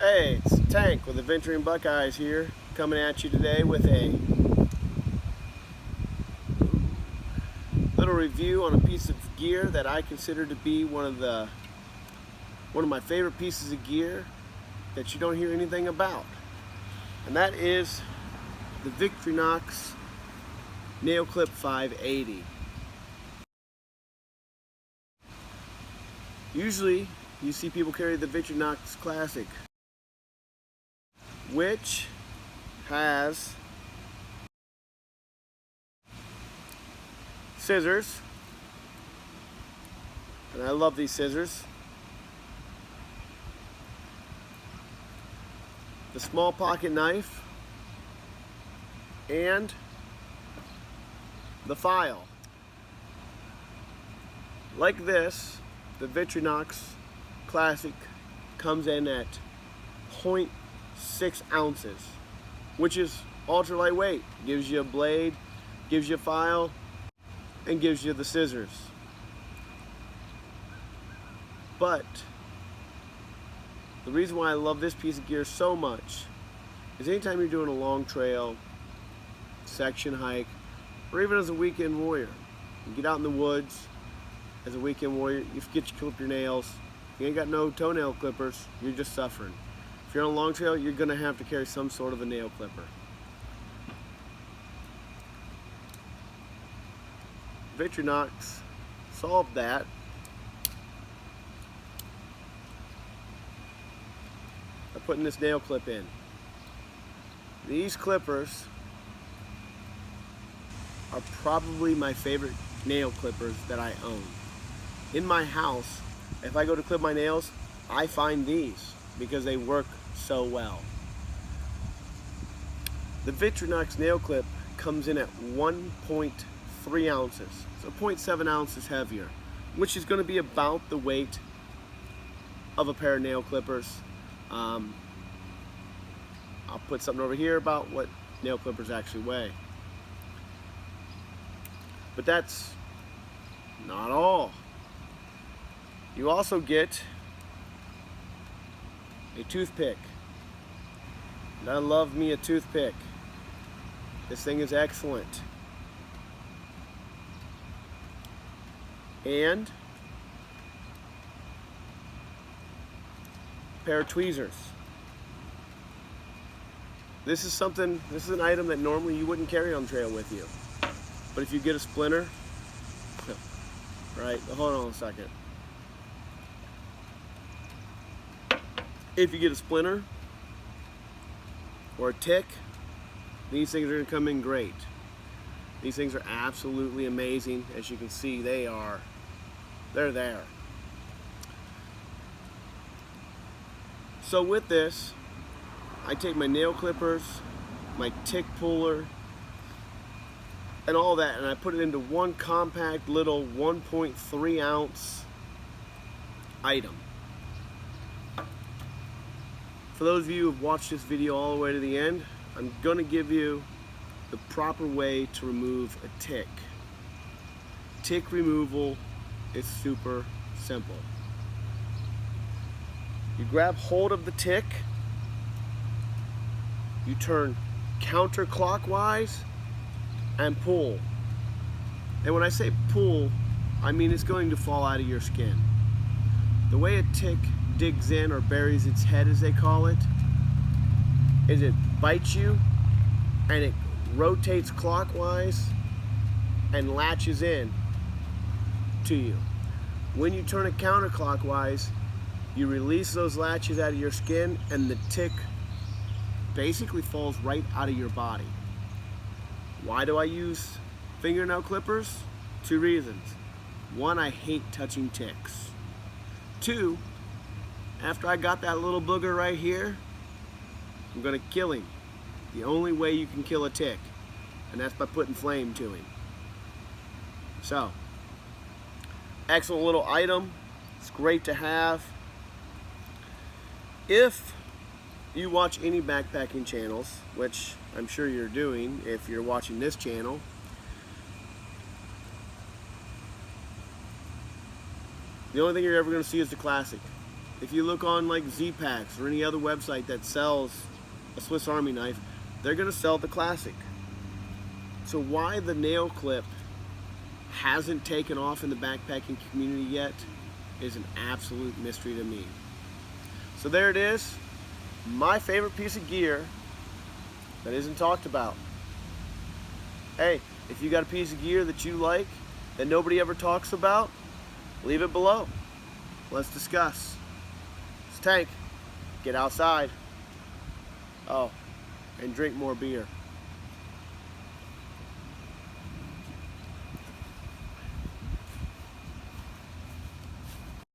Hey, it's Tank with Adventuring Buckeyes here, coming at you today with a little review on a piece of gear that I consider to be one of my favorite pieces of gear that you don't hear anything about. And that is the Victorinox Nail Clip 580. Usually you see people carry the Victorinox Classic, which has scissors, and I love these scissors. The small pocket knife and the file. Like this, the Victorinox Classic comes in at 0.6 ounces, which is ultra lightweight. Gives you a blade, gives you a file, and gives you the scissors. But the reason why I love this piece of gear so much is anytime you're doing a long trail, section hike, or even as a weekend warrior, you get out in the woods as a weekend warrior, you forget to clip your nails, you ain't got no toenail clippers, you're just suffering. If you're on a long trail, you're gonna have to carry some sort of a nail clipper. Victorinox solved that by putting this nail clip in. These clippers are probably my favorite nail clippers that I own. In my house, if I go to clip my nails, I find these because they work so well. The Victorinox nail clip comes in at 1.3 ounces, so 0.7 ounces heavier, which is going to be about the weight of a pair of nail clippers. I'll put something over here about what nail clippers actually weigh. But that's not all. You also get a toothpick. And I love me a toothpick. This thing is excellent. And a pair of tweezers. This is an item that normally you wouldn't carry on trail with you. But if you get a splinter, right, hold on a second. If you get a splinter or a tick, these things are going to come in great. These things are absolutely amazing. As you can see, they're there. So with this, I take my nail clippers, my tick puller, and all that, and I put it into one compact little 1.3 ounce item. For those of you who have watched this video all the way to the end, I'm going to give you the proper way to remove a tick. Tick removal is super simple. You grab hold of the tick, you turn counterclockwise and pull. And when I say pull, I mean it's going to fall out of your skin. The way a tick digs in, or buries its head as they call it, is it bites you and it rotates clockwise and latches in to you. When you turn it counterclockwise, you release those latches out of your skin and the tick basically falls right out of your body. Why do I use fingernail clippers? 2 reasons. 1, I hate touching ticks. 2, after I got that little booger right here, I'm gonna kill him. The only way you can kill a tick, and that's by putting flame to him. So, excellent little item. It's great to have. If you watch any backpacking channels, which I'm sure you're doing if you're watching this channel, the only thing you're ever going to see is the Classic. If you look on like Z-Packs or any other website that sells a Swiss Army knife, they're gonna sell the classic. So why the nail clip hasn't taken off in the backpacking community yet is an absolute mystery to me. So there it is, my favorite piece of gear that isn't talked about. Hey, if you got a piece of gear that you like that nobody ever talks about, leave it below. Let's discuss. It's Tank. Get outside. Oh, and drink more beer.